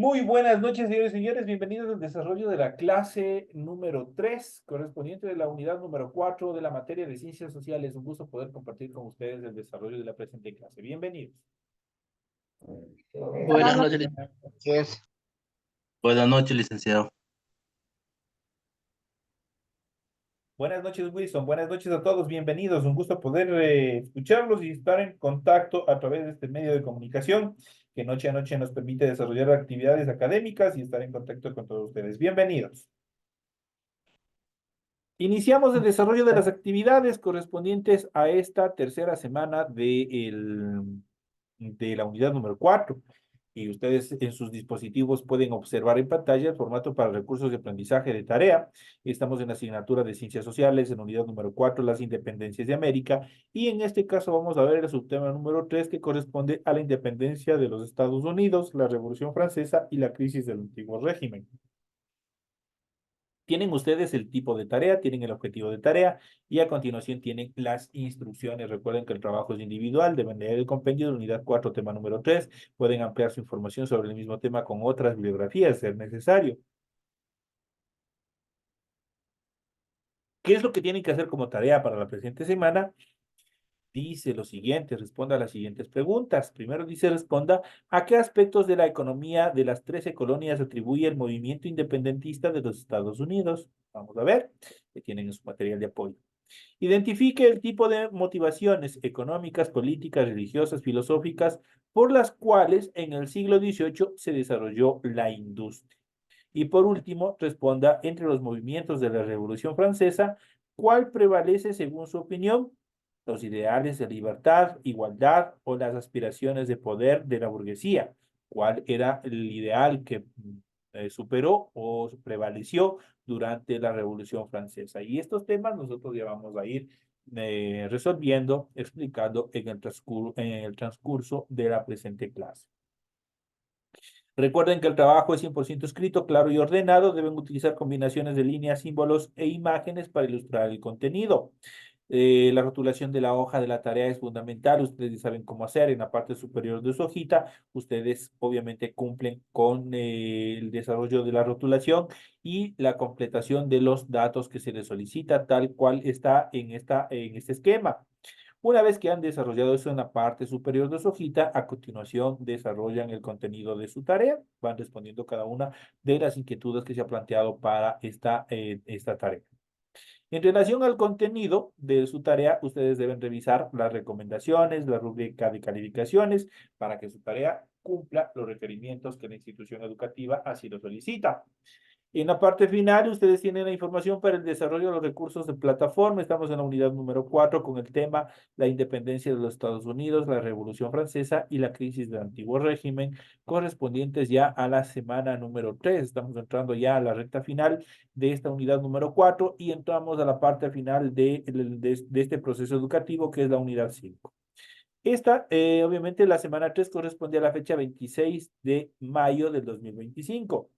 Muy buenas noches, señores y señores. Bienvenidos al desarrollo de la clase número 3, correspondiente de la unidad número 4 de la materia de ciencias sociales. Un gusto poder compartir con ustedes el desarrollo de la presente clase. Bienvenidos. Buenas Buenas noches, noches. buenas noches, licenciado. Buenas noches, Wilson. Buenas noches a todos. Bienvenidos. Un gusto poder escucharlos y estar en contacto a través de este medio de comunicación que noche a noche nos permite desarrollar actividades académicas y estar en contacto con todos ustedes. Bienvenidos. Iniciamos el desarrollo de las actividades correspondientes a esta tercera semana de la unidad número 4. Y ustedes en sus dispositivos pueden observar en pantalla el formato para recursos de aprendizaje de tarea. Estamos en la asignatura de Ciencias Sociales, en unidad número 4, las independencias de América. Y en este caso vamos a ver el subtema número 3, que corresponde a la independencia de los Estados Unidos, la Revolución Francesa y la crisis del antiguo régimen. Tienen ustedes el tipo de tarea, tienen el objetivo de tarea y a continuación tienen las instrucciones. Recuerden que el trabajo es individual, deben leer el compendio de unidad 4, tema número 3. Pueden ampliar su información sobre el mismo tema con otras bibliografías, si es necesario. ¿Qué es lo que tienen que hacer como tarea para la presente semana? Dice lo siguiente, responda a las siguientes preguntas. Primero dice, responda a qué aspectos de la economía de las 13 colonias atribuye el movimiento independentista de los Estados Unidos. Vamos a ver, que tienen en su material de apoyo. Identifique el tipo de motivaciones económicas, políticas, religiosas, filosóficas por las cuales en el siglo XVIII se desarrolló la industria. Y por último, responda entre los movimientos de la Revolución Francesa, ¿cuál prevalece según su opinión? Los ideales de libertad, igualdad o las aspiraciones de poder de la burguesía. ¿Cuál era el ideal que superó o prevaleció durante la Revolución Francesa? Y estos temas nosotros ya vamos a ir resolviendo, explicando en el transcurso de la presente clase. Recuerden que el trabajo es 100% escrito, claro y ordenado. Deben utilizar combinaciones de líneas, símbolos e imágenes para ilustrar el contenido. La rotulación de la hoja de la tarea es fundamental. Ustedes saben cómo hacer. En la parte superior de su hojita, ustedes obviamente cumplen con el desarrollo de la rotulación y la completación de los datos que se les solicita, tal cual está en este esquema. Una vez que han desarrollado eso en la parte superior de su hojita, a continuación desarrollan el contenido de su tarea, van respondiendo cada una de las inquietudes que se ha planteado para esta tarea. En relación al contenido de su tarea, ustedes deben revisar las recomendaciones, la rúbrica de calificaciones, para que su tarea cumpla los requerimientos que la institución educativa así lo solicita. En la parte final, ustedes tienen la información para el desarrollo de los recursos de plataforma. Estamos en la unidad número 4 con el tema la independencia de los Estados Unidos, la Revolución Francesa y la crisis del antiguo régimen, correspondientes ya a la semana número 3. Estamos entrando ya a la recta final de esta unidad número 4 y entramos a la parte final de este proceso educativo que es la unidad 5. Esta, obviamente, la semana 3 corresponde a la fecha 26 de mayo del 2025.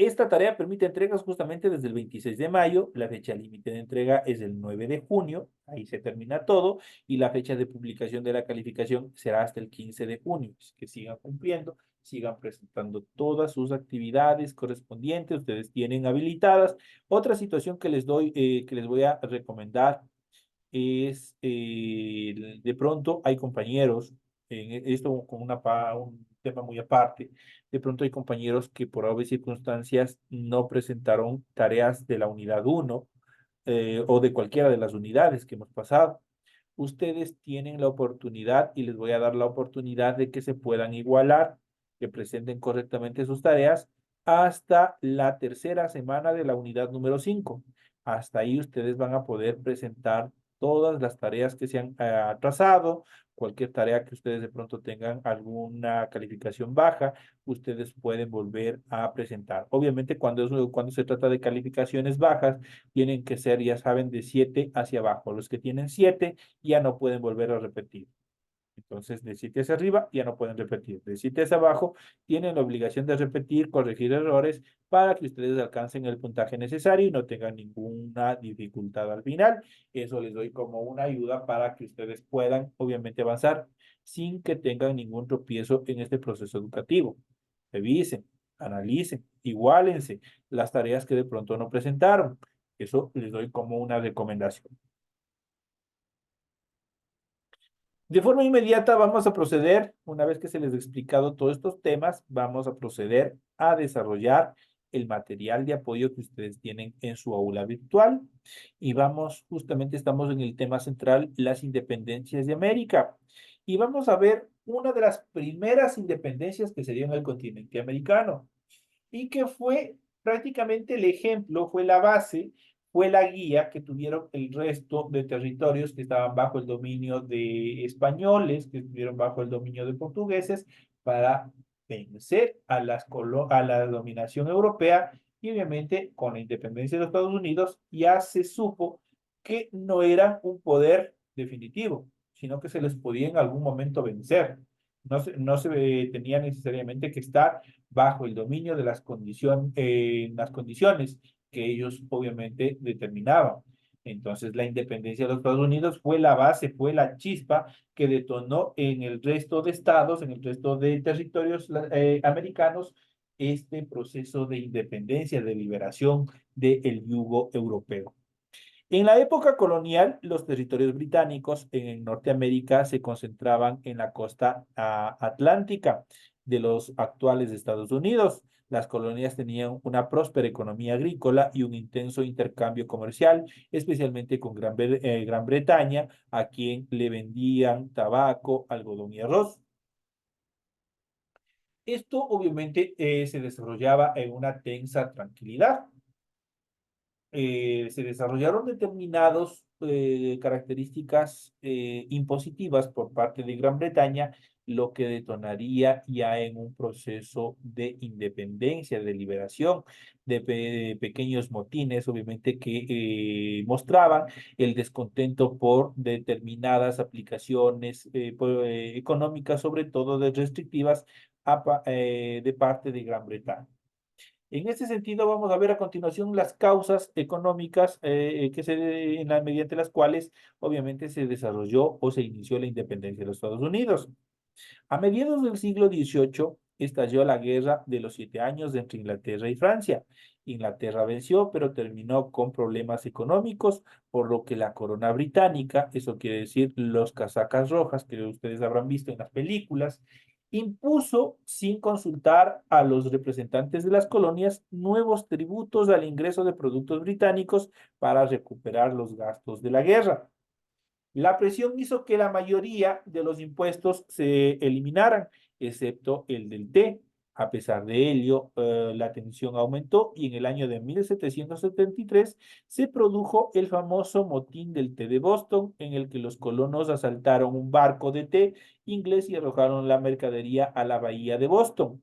Esta tarea permite entregas justamente desde el 26 de mayo, la fecha límite de entrega es el 9 de junio, ahí se termina todo, y la fecha de publicación de la calificación será hasta el 15 de junio. Que sigan cumpliendo, sigan presentando todas sus actividades correspondientes, ustedes tienen habilitadas. Otra situación que les doy, que les voy a recomendar es, de pronto hay compañeros, esto con un tema muy aparte, de pronto hay compañeros que por obvias circunstancias no presentaron tareas de la unidad 1 o de cualquiera de las unidades que hemos pasado. Ustedes tienen la oportunidad y les voy a dar la oportunidad de que se puedan igualar, que presenten correctamente sus tareas hasta la tercera semana de la unidad número 5. Hasta ahí ustedes van a poder presentar todas las tareas que se han atrasado, cualquier tarea que ustedes de pronto tengan alguna calificación baja, ustedes pueden volver a presentar. Obviamente, cuando se trata de calificaciones bajas, tienen que ser, ya saben, de 7 hacia abajo. Los que tienen 7 ya no pueden volver a repetir. Entonces, de 7 hacia arriba ya no pueden repetir. De 7 hacia abajo tienen la obligación de repetir, corregir errores para que ustedes alcancen el puntaje necesario y no tengan ninguna dificultad al final. Eso les doy como una ayuda para que ustedes puedan, obviamente, avanzar sin que tengan ningún tropiezo en este proceso educativo. revisen, analicen, igualense las tareas que de pronto no presentaron. Eso les doy como una recomendación. De forma inmediata vamos a proceder, una vez que se les ha explicado todos estos temas, vamos a proceder a desarrollar el material de apoyo que ustedes tienen en su aula virtual. Y vamos, justamente estamos en el tema central, las independencias de América. Y vamos a ver una de las primeras independencias que se dio en el continente americano y que fue prácticamente el ejemplo, fue la base, fue la guía que tuvieron el resto de territorios que estaban bajo el dominio de españoles, que estuvieron bajo el dominio de portugueses, para vencer a la dominación europea y obviamente con la independencia de los Estados Unidos ya se supo que no eran un poder definitivo, sino que se les podía en algún momento vencer. No se tenía necesariamente que estar bajo el dominio de las condiciones que ellos obviamente determinaban. Entonces, la independencia de los Estados Unidos fue la base, fue la chispa que detonó en el resto de estados, en el resto de territorios americanos, este proceso de independencia, de liberación del yugo europeo. En la época colonial, los territorios británicos en Norteamérica se concentraban en la costa atlántica de los actuales Estados Unidos. Las colonias tenían una próspera economía agrícola y un intenso intercambio comercial, especialmente con Gran Bretaña, a quien le vendían tabaco, algodón y arroz. Esto obviamente se desarrollaba en una tensa tranquilidad. Se desarrollaron determinadas características impositivas por parte de Gran Bretaña, lo que detonaría ya en un proceso de independencia, de liberación, de pequeños motines, obviamente, que mostraban el descontento por determinadas aplicaciones económicas, sobre todo de restrictivas, de parte de Gran Bretaña. En este sentido, vamos a ver a continuación las causas económicas mediante las cuales obviamente se desarrolló o se inició la independencia de los Estados Unidos. A mediados del siglo XVIII estalló la Guerra de los 7 Años entre Inglaterra y Francia. Inglaterra venció, pero terminó con problemas económicos, por lo que la corona británica, eso quiere decir los casacas rojas que ustedes habrán visto en las películas, impuso sin consultar a los representantes de las colonias nuevos tributos al ingreso de productos británicos para recuperar los gastos de la guerra. La presión hizo que la mayoría de los impuestos se eliminaran, excepto el del té. A pesar de ello, la tensión aumentó y en el año de 1773 se produjo el famoso motín del té de Boston, en el que los colonos asaltaron un barco de té inglés y arrojaron la mercadería a la bahía de Boston.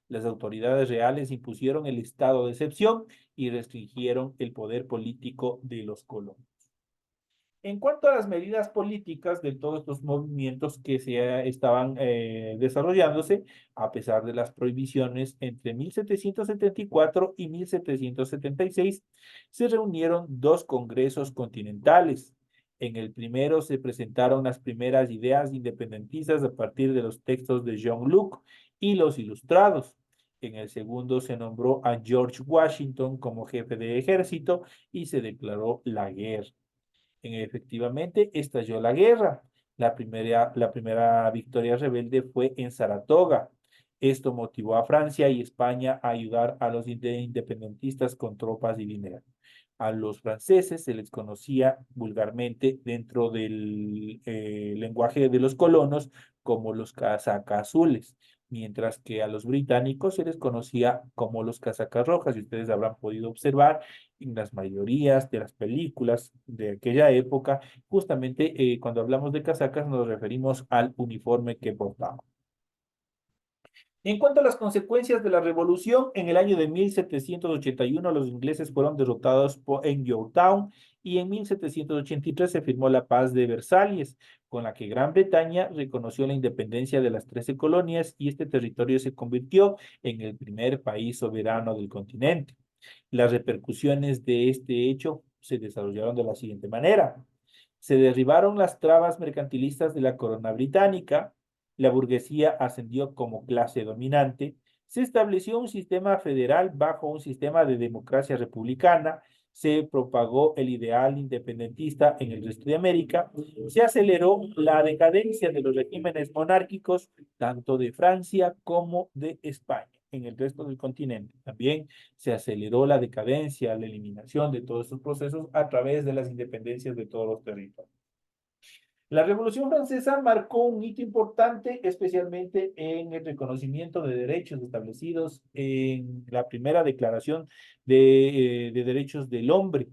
Las autoridades reales impusieron el estado de excepción y restringieron el poder político de los colonos. En cuanto a las medidas políticas de todos estos movimientos que se estaban desarrollándose, a pesar de las prohibiciones entre 1774 y 1776, se reunieron dos congresos continentales. En el primero se presentaron las primeras ideas independentistas a partir de los textos de John Locke y los Ilustrados. En el segundo se nombró a George Washington como jefe de ejército y se declaró la guerra. Efectivamente, estalló la guerra. La primera victoria rebelde fue en Saratoga. Esto motivó a Francia y España a ayudar a los independentistas con tropas y dinero. A los franceses se les conocía vulgarmente dentro del lenguaje de los colonos como los casacas azules, mientras que a los británicos se les conocía como los casacas rojas. Y ustedes habrán podido observar en las mayorías de las películas de aquella época, justamente cuando hablamos de casacas nos referimos al uniforme que portaban. En cuanto a las consecuencias de la revolución, en el año de 1781 los ingleses fueron derrotados en Yorktown y en 1783 se firmó la Paz de Versalles, con la que Gran Bretaña reconoció la independencia de las 13 colonias y este territorio se convirtió en el primer país soberano del continente. Las repercusiones de este hecho se desarrollaron de la siguiente manera. Se derribaron las trabas mercantilistas de la corona británica, la burguesía ascendió como clase dominante, Se estableció un sistema federal bajo un sistema de democracia republicana, se propagó el ideal independentista en el resto de América, se aceleró la decadencia de los regímenes monárquicos, tanto de Francia como de España, en el resto del continente. También se aceleró la decadencia, la eliminación de todos estos procesos a través de las independencias de todos los territorios. La Revolución Francesa marcó un hito importante, especialmente en el reconocimiento de derechos establecidos en la primera declaración de derechos del hombre.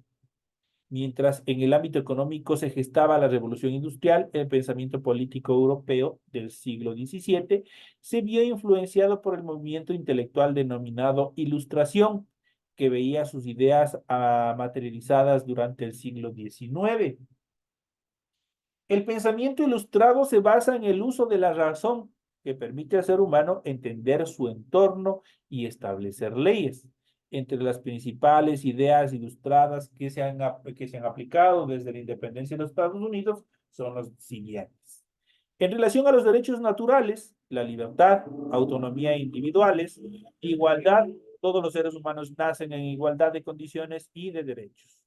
Mientras en el ámbito económico se gestaba la revolución industrial, el pensamiento político europeo del siglo XVII se vio influenciado por el movimiento intelectual denominado Ilustración, que veía sus ideas materializadas durante el siglo XIX. El pensamiento ilustrado se basa en el uso de la razón, que permite al ser humano entender su entorno y establecer leyes. Entre las principales ideas ilustradas que se han aplicado desde la independencia de los Estados Unidos son los siguientes. En relación a los derechos naturales, la libertad, autonomía individuales, igualdad, todos los seres humanos nacen en igualdad de condiciones y de derechos.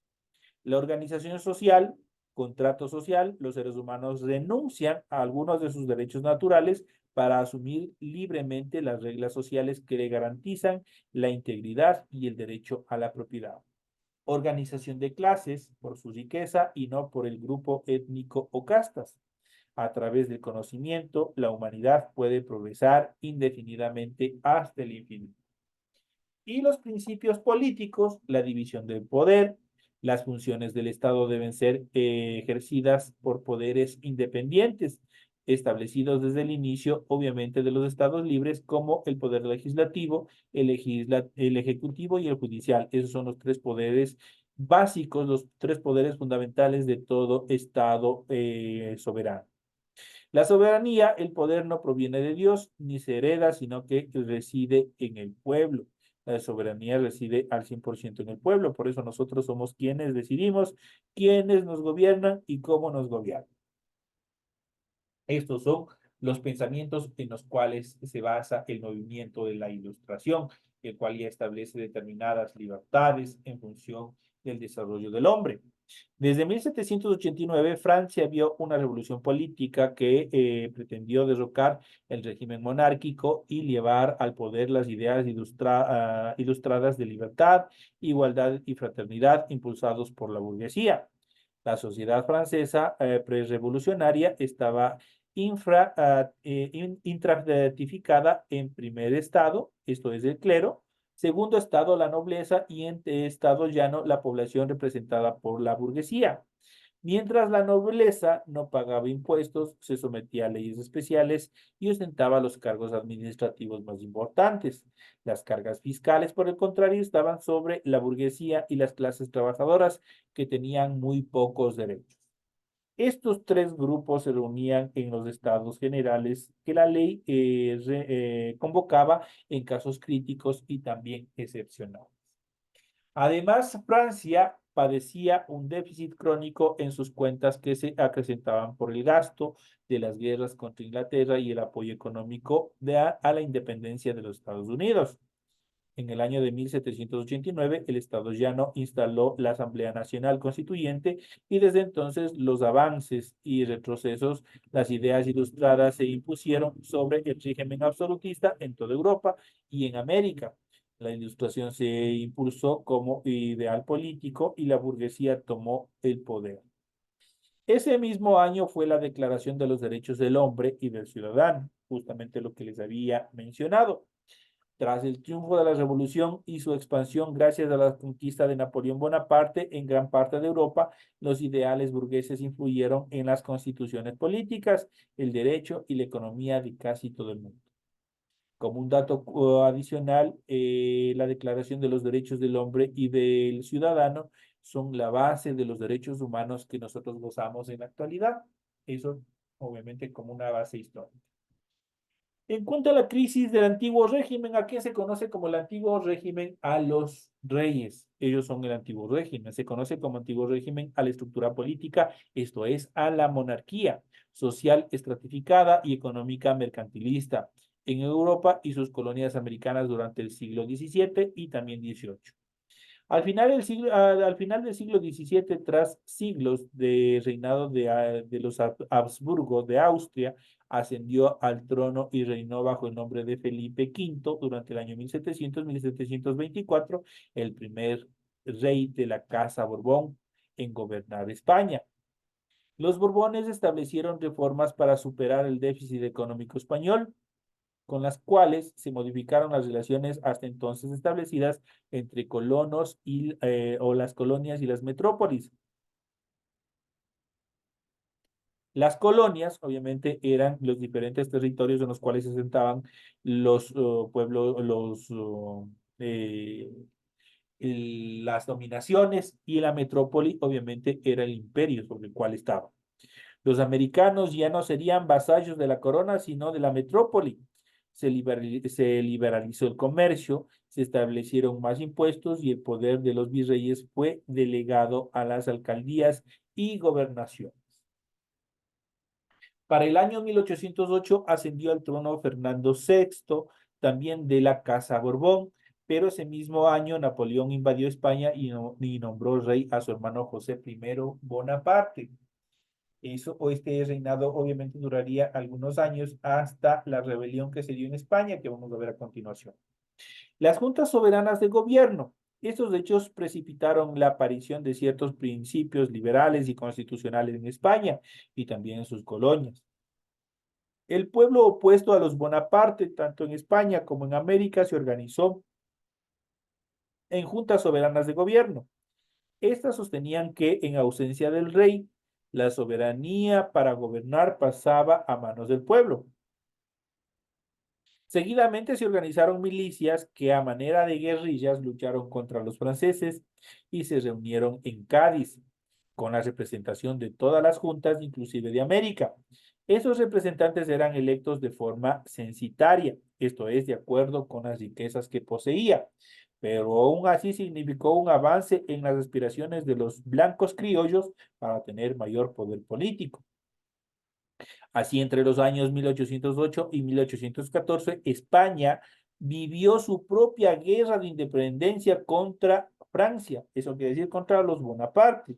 La organización social, contrato social, los seres humanos renuncian a algunos de sus derechos naturales para asumir libremente las reglas sociales que le garantizan la integridad y el derecho a la propiedad. Organización de clases por su riqueza y no por el grupo étnico o castas. A través del conocimiento, la humanidad puede progresar indefinidamente hasta el infinito. Y los principios políticos, la división del poder, las funciones del Estado deben ser ejercidas por poderes independientes, establecidos desde el inicio, obviamente, de los Estados libres, como el poder legislativo, el ejecutivo y el judicial. Esos son los tres poderes básicos, los tres poderes fundamentales de todo Estado soberano. La soberanía, el poder no proviene de Dios ni se hereda, sino que reside en el pueblo. La soberanía reside al 100% en el pueblo, por eso nosotros somos quienes decidimos quiénes nos gobiernan y cómo nos gobiernan. Estos son los pensamientos en los cuales se basa el movimiento de la Ilustración, el cual ya establece determinadas libertades en función del desarrollo del hombre. Desde 1789, Francia vio una revolución política que pretendió derrocar el régimen monárquico y llevar al poder las ideas ilustradas de libertad, igualdad y fraternidad impulsados por la burguesía. La sociedad francesa prerevolucionaria estaba intratificada en primer estado, esto es el clero, segundo estado la nobleza y en estado llano la población representada por la burguesía. Mientras la nobleza no pagaba impuestos, se sometía a leyes especiales y ostentaba los cargos administrativos más importantes. Las cargas fiscales, por el contrario, estaban sobre la burguesía y las clases trabajadoras, que tenían muy pocos derechos. Estos tres grupos se reunían en los estados generales que la ley convocaba en casos críticos y también excepcionales. Además, Francia padecía un déficit crónico en sus cuentas que se acrecentaban por el gasto de las guerras contra Inglaterra y el apoyo económico a la independencia de los Estados Unidos. En el año de 1789, el Estado llano instaló la Asamblea Nacional Constituyente y desde entonces los avances y retrocesos, las ideas ilustradas se impusieron sobre el régimen absolutista en toda Europa y en América. La ilustración se impulsó como ideal político y la burguesía tomó el poder. Ese mismo año fue la Declaración de los Derechos del Hombre y del Ciudadano, justamente lo que les había mencionado. Tras el triunfo de la Revolución y su expansión gracias a la conquista de Napoleón Bonaparte en gran parte de Europa, los ideales burgueses influyeron en las constituciones políticas, el derecho y la economía de casi todo el mundo. Como un dato adicional, la Declaración de los Derechos del Hombre y del Ciudadano son la base de los derechos humanos que nosotros gozamos en la actualidad. Eso, obviamente, como una base histórica. En cuanto a la crisis del antiguo régimen, ¿a qué se conoce como el antiguo régimen? A los reyes. Ellos son el antiguo régimen. Se conoce como antiguo régimen a la estructura política, esto es, a la monarquía social estratificada y económica mercantilista. en Europa y sus colonias americanas durante el siglo XVII y también XVIII. Al final del siglo XVII, tras siglos de reinado de los Habsburgo de Austria, ascendió al trono y reinó bajo el nombre de Felipe V durante el año 1700-1724, el primer rey de la Casa Borbón en gobernar España. Los Borbones establecieron reformas para superar el déficit económico español, con las cuales se modificaron las relaciones hasta entonces establecidas entre colonos o las colonias y las metrópolis. Las colonias, obviamente, eran los diferentes territorios en los cuales se asentaban los pueblos, las dominaciones, y la metrópoli, obviamente, era el imperio sobre el cual estaba. Los americanos ya no serían vasallos de la corona, sino de la metrópoli. Se liberalizó el comercio, se establecieron más impuestos y el poder de los virreyes fue delegado a las alcaldías y gobernaciones. Para el año 1808 ascendió al trono Fernando VI, también de la Casa Borbón, pero ese mismo año Napoleón invadió España y nombró rey a su hermano José I Bonaparte. Este reinado obviamente duraría algunos años hasta la rebelión que se dio en España, que vamos a ver a continuación. Las juntas soberanas de gobierno. Estos hechos precipitaron la aparición de ciertos principios liberales y constitucionales en España y también en sus colonias. El pueblo opuesto a los Bonaparte, tanto en España como en América, se organizó en juntas soberanas de gobierno. Estas sostenían que, en ausencia del rey, la soberanía para gobernar pasaba a manos del pueblo. Seguidamente se organizaron milicias que, a manera de guerrillas, lucharon contra los franceses y se reunieron en Cádiz, con la representación de todas las juntas, inclusive de América. Esos representantes eran electos de forma censitaria, esto es, de acuerdo con las riquezas que poseía, pero aún así significó un avance en las aspiraciones de los blancos criollos para tener mayor poder político. Así, entre los años 1808 y 1814, España vivió su propia guerra de independencia contra Francia, eso quiere decir contra los Bonaparte.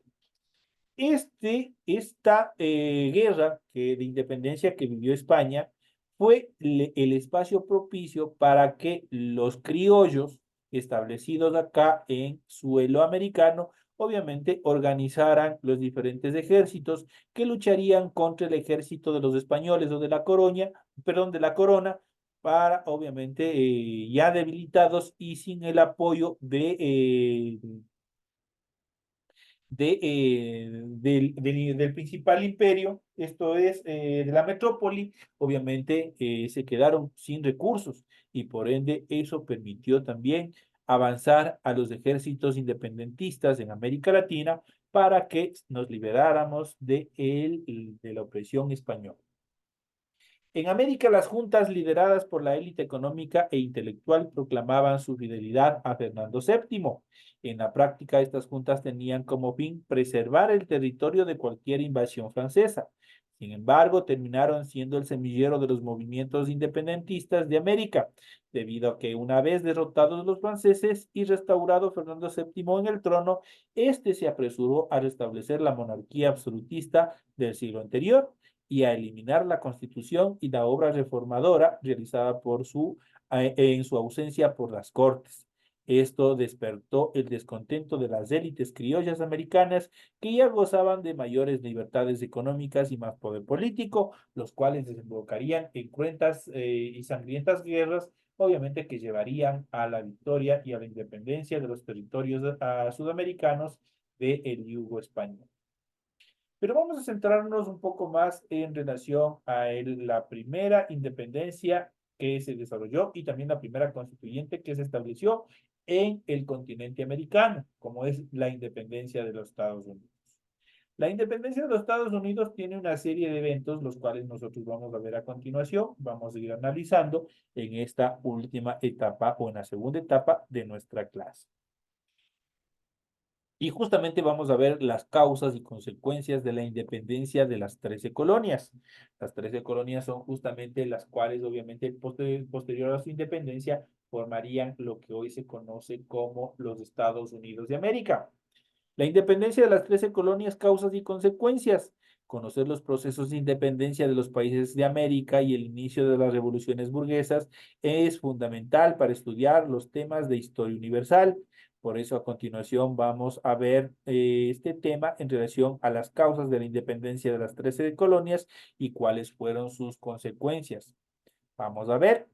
Esta guerra de independencia que vivió España fue el espacio propicio para que los criollos establecidos acá en suelo americano, obviamente organizaran los diferentes ejércitos que lucharían contra el ejército de los españoles o de la coronia, perdón, de la corona, para obviamente ya debilitados y sin el apoyo del principal imperio, esto es, de la metrópoli. Obviamente se quedaron sin recursos y por ende eso permitió también avanzar a los ejércitos independentistas en América Latina para que nos liberáramos de la opresión española. En América, las juntas lideradas por la élite económica e intelectual proclamaban su fidelidad a Fernando VII. En la práctica, estas juntas tenían como fin preservar el territorio de cualquier invasión francesa. Sin embargo, terminaron siendo el semillero de los movimientos independentistas de América, debido a que, una vez derrotados los franceses y restaurado Fernando VII en el trono, este se apresuró a restablecer la monarquía absolutista del siglo anterior y a eliminar la Constitución y la obra reformadora realizada en su ausencia por las Cortes. Esto despertó el descontento de las élites criollas americanas, que ya gozaban de mayores libertades económicas y más poder político, los cuales desembocarían en cruentas y sangrientas guerras, obviamente, que llevarían a la victoria y a la independencia de los territorios sudamericanos del yugo español. Pero vamos a centrarnos un poco más en relación a la primera independencia que se desarrolló y también la primera constituyente que se estableció en el continente americano, como es la independencia de los Estados Unidos. La independencia de los Estados Unidos tiene una serie de eventos, los cuales nosotros vamos a ver a continuación, vamos a ir analizando en esta última etapa o en la segunda etapa de nuestra clase. Y justamente vamos a ver las causas y consecuencias de la independencia de las 13 colonias. Las 13 colonias son justamente las cuales, obviamente, posterior a su independencia, formarían lo que hoy se conoce como los Estados Unidos de América. La independencia de las 13 colonias, causas y consecuencias. Conocer los procesos de independencia de los países de América y el inicio de las revoluciones burguesas es fundamental para estudiar los temas de historia universal. Por eso, a continuación, vamos a ver este tema en relación a las causas de la independencia de las 13 colonias y cuáles fueron sus consecuencias. Vamos a ver.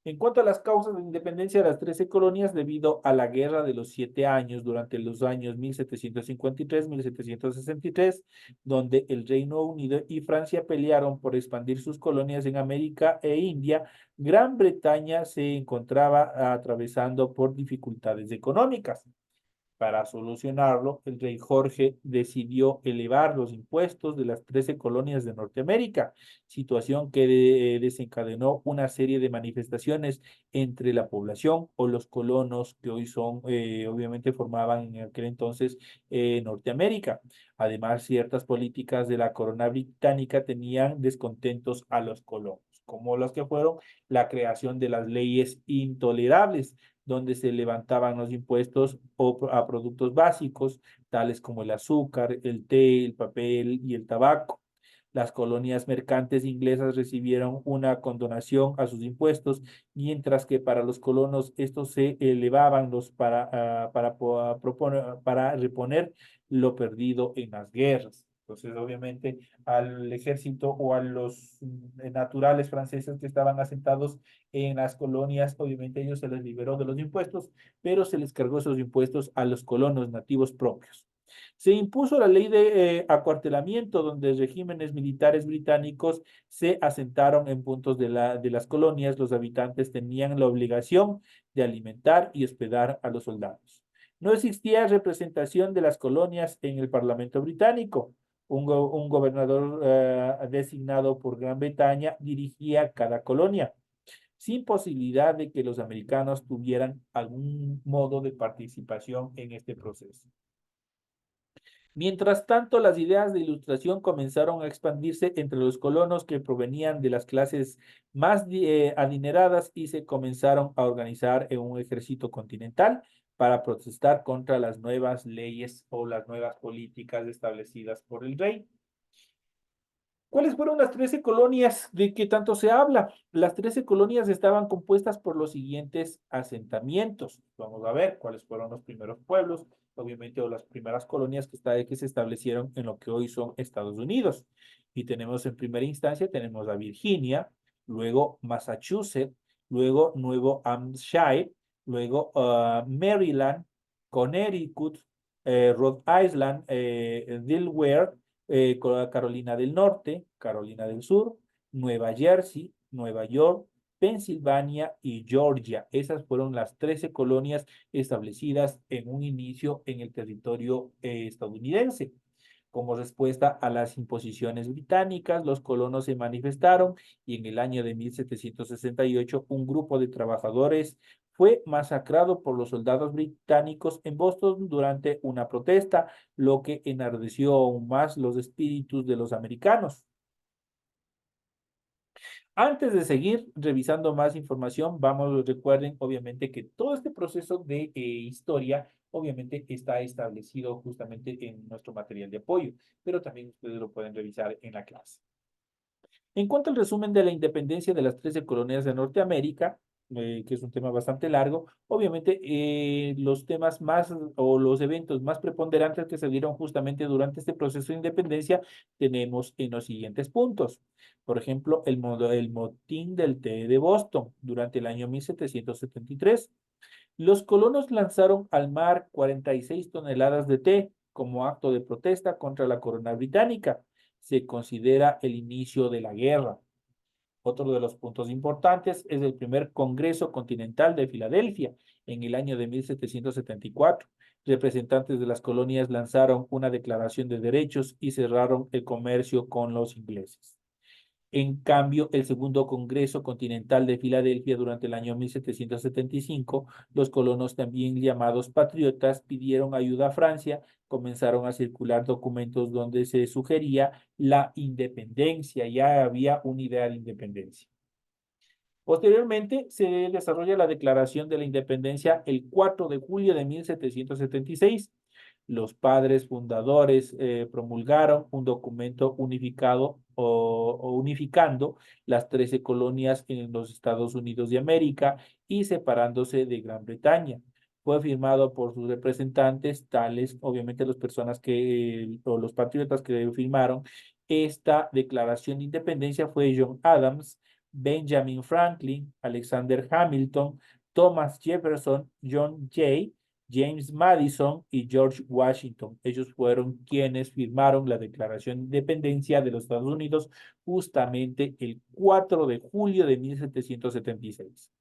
En cuanto a las causas de independencia de las 13 colonias, debido a la Guerra de los 7 Años durante los años 1753-1763, donde el Reino Unido y Francia pelearon por expandir sus colonias en América e India, Gran Bretaña se encontraba atravesando por dificultades económicas. Para solucionarlo, el rey Jorge decidió elevar los impuestos de las 13 colonias de Norteamérica, situación que desencadenó una serie de manifestaciones entre la población o los colonos que hoy son, obviamente formaban en aquel entonces Norteamérica. Además, ciertas políticas de la corona británica tenían descontentos a los colonos, como las que fueron la creación de las leyes intolerables donde se levantaban los impuestos a productos básicos, tales como el azúcar, el té, el papel y el tabaco. Las colonias mercantes inglesas recibieron una condonación a sus impuestos, mientras que para los colonos estos se elevaban para reponer lo perdido en las guerras. Entonces, obviamente, al ejército o a los naturales franceses que estaban asentados en las colonias, obviamente ellos se les liberó de los impuestos, pero se les cargó esos impuestos a los colonos nativos propios. Se impuso la ley de acuartelamiento, donde regímenes militares británicos se asentaron en puntos de las colonias. Los habitantes tenían la obligación de alimentar y hospedar a los soldados. No existía representación de las colonias en el Parlamento británico. Un gobernador designado por Gran Bretaña dirigía cada colonia, sin posibilidad de que los americanos tuvieran algún modo de participación en este proceso. Mientras tanto, las ideas de ilustración comenzaron a expandirse entre los colonos que provenían de las clases más adineradas y se comenzaron a organizar en un ejército continental para protestar contra las nuevas leyes o las nuevas políticas establecidas por el rey. ¿Cuáles fueron las 13 colonias de que tanto se habla? Las 13 colonias estaban compuestas por los siguientes asentamientos. Vamos a ver cuáles fueron los primeros pueblos, obviamente, o las primeras colonias que se establecieron en lo que hoy son Estados Unidos. Y tenemos en primera instancia, tenemos a Virginia, luego Massachusetts, luego Nuevo Hampshire, luego Maryland, Connecticut, Rhode Island, Delaware, Carolina del Norte, Carolina del Sur, Nueva Jersey, Nueva York, Pensilvania y Georgia. Esas fueron las 13 colonias establecidas en un inicio en el territorio estadounidense. Como respuesta a las imposiciones británicas, los colonos se manifestaron y en el año de 1768 un grupo de trabajadores fue masacrado por los soldados británicos en Boston durante una protesta, lo que enardeció aún más los espíritus de los americanos. Antes de seguir revisando más información, recuerden obviamente que todo este proceso de historia obviamente está establecido justamente en nuestro material de apoyo, pero también ustedes lo pueden revisar en la clase. En cuanto al resumen de la independencia de las 13 colonias de Norteamérica, que es un tema bastante largo, obviamente los temas más o los eventos más preponderantes que se dieron justamente durante este proceso de independencia tenemos en los siguientes puntos. Por ejemplo, el motín del té de Boston durante el año 1773. Los colonos lanzaron al mar 46 toneladas de té como acto de protesta contra la corona británica. Se considera el inicio de la guerra. Otro de los puntos importantes es el primer Congreso Continental de Filadelfia en el año de 1774. Representantes de las colonias lanzaron una declaración de derechos y cerraron el comercio con los ingleses. En cambio, el segundo Congreso Continental de Filadelfia durante el año 1775, los colonos también llamados patriotas pidieron ayuda a Francia, comenzaron a circular documentos donde se sugería la independencia, ya había una idea de independencia. Posteriormente se desarrolla la Declaración de la Independencia el 4 de julio de 1776. Los padres fundadores promulgaron un documento unificado o unificando las 13 colonias en los Estados Unidos de América y separándose de Gran Bretaña. Fue firmado por sus representantes, tales, obviamente, las personas o los patriotas que firmaron esta declaración de independencia fue John Adams, Benjamin Franklin, Alexander Hamilton, Thomas Jefferson, John Jay, James Madison y George Washington. Ellos fueron quienes firmaron la Declaración de Independencia de los Estados Unidos justamente el 4 de julio de 1776.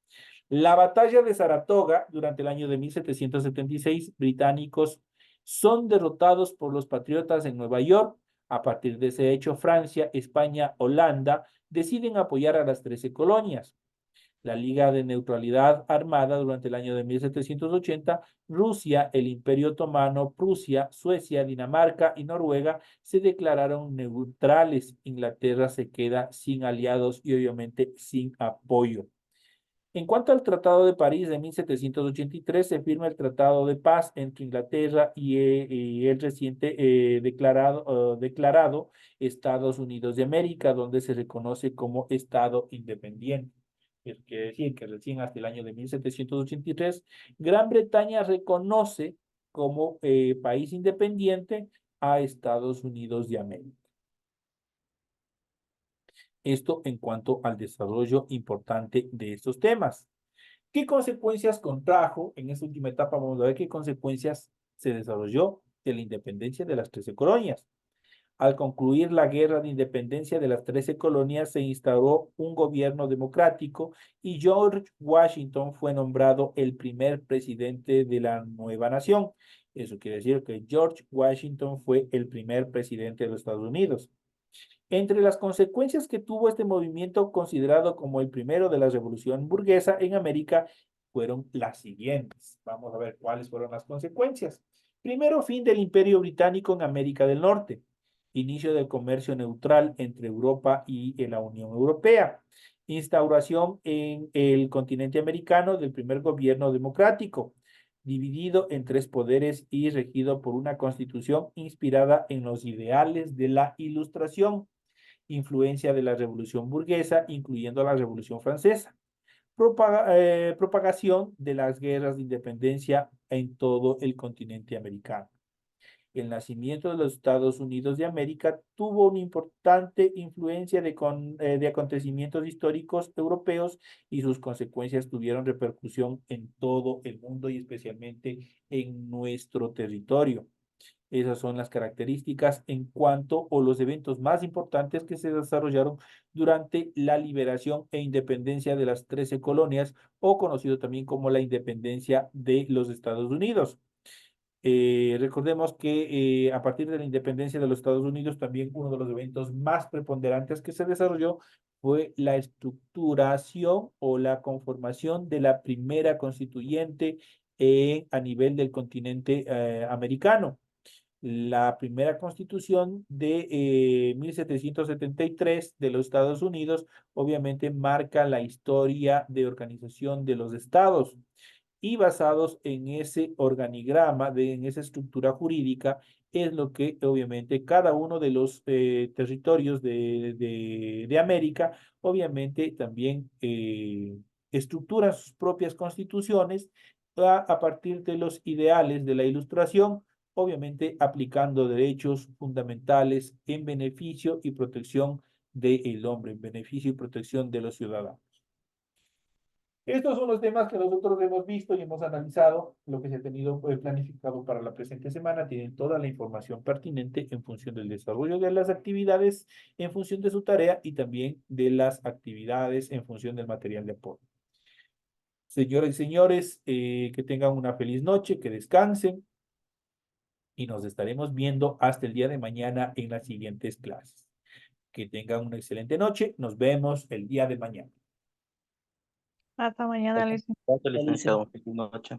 La batalla de Saratoga durante el año de 1776, británicos son derrotados por los patriotas en Nueva York. A partir de ese hecho, Francia, España, Holanda deciden apoyar a las 13 colonias. La Liga de Neutralidad Armada durante el año de 1780, Rusia, el Imperio Otomano, Prusia, Suecia, Dinamarca y Noruega se declararon neutrales. Inglaterra se queda sin aliados y obviamente sin apoyo. En cuanto al Tratado de París de 1783, se firma el Tratado de Paz entre Inglaterra y el reciente declarado Estados Unidos de América, donde se reconoce como Estado independiente. Eso quiere decir que recién hasta el año de 1783, Gran Bretaña reconoce como país independiente a Estados Unidos de América. Esto en cuanto al desarrollo importante de estos temas. ¿Qué consecuencias contrajo en esta última etapa? Vamos a ver qué consecuencias se desarrolló de la independencia de las 13 colonias. Al concluir la guerra de independencia de las 13 colonias, se instauró un gobierno democrático y George Washington fue nombrado el primer presidente de la nueva nación. Eso quiere decir que George Washington fue el primer presidente de los Estados Unidos. Entre las consecuencias que tuvo este movimiento, considerado como el primero de la revolución burguesa en América, fueron las siguientes. Vamos a ver cuáles fueron las consecuencias. Primero, fin del Imperio Británico en América del Norte. Inicio del comercio neutral entre Europa y la Unión Europea. Instauración en el continente americano del primer gobierno democrático, dividido en tres poderes y regido por una constitución inspirada en los ideales de la Ilustración. Influencia de la Revolución Burguesa, incluyendo la Revolución Francesa. Propagación de las guerras de independencia en todo el continente americano. El nacimiento de los Estados Unidos de América tuvo una importante influencia de acontecimientos históricos europeos y sus consecuencias tuvieron repercusión en todo el mundo y especialmente en nuestro territorio. Esas son las características en cuanto a los eventos más importantes que se desarrollaron durante la liberación e independencia de las 13 colonias, o conocido también como la independencia de los Estados Unidos. Recordemos que a partir de la independencia de los Estados Unidos, también uno de los eventos más preponderantes que se desarrolló fue la estructuración o la conformación de la primera constituyente a nivel del continente americano. La primera constitución de 1773 de los Estados Unidos obviamente marca la historia de organización de los estados y basados en ese organigrama, en esa estructura jurídica, es lo que obviamente cada uno de los territorios de América obviamente también estructura sus propias constituciones a partir de los ideales de la Ilustración, obviamente aplicando derechos fundamentales en beneficio y protección del hombre, en beneficio y protección de los ciudadanos. Estos son los temas que nosotros hemos visto y hemos analizado, lo que se ha tenido planificado para la presente semana. Tienen toda la información pertinente en función del desarrollo de las actividades, en función de su tarea y también de las actividades en función del material de apoyo. Señoras y señores, que tengan una feliz noche, que descansen y nos estaremos viendo hasta el día de mañana en las siguientes clases. Que tengan una excelente noche. Nos vemos el día de mañana. Hasta mañana, licenciado. Gracias, licenciado. Buenas noches.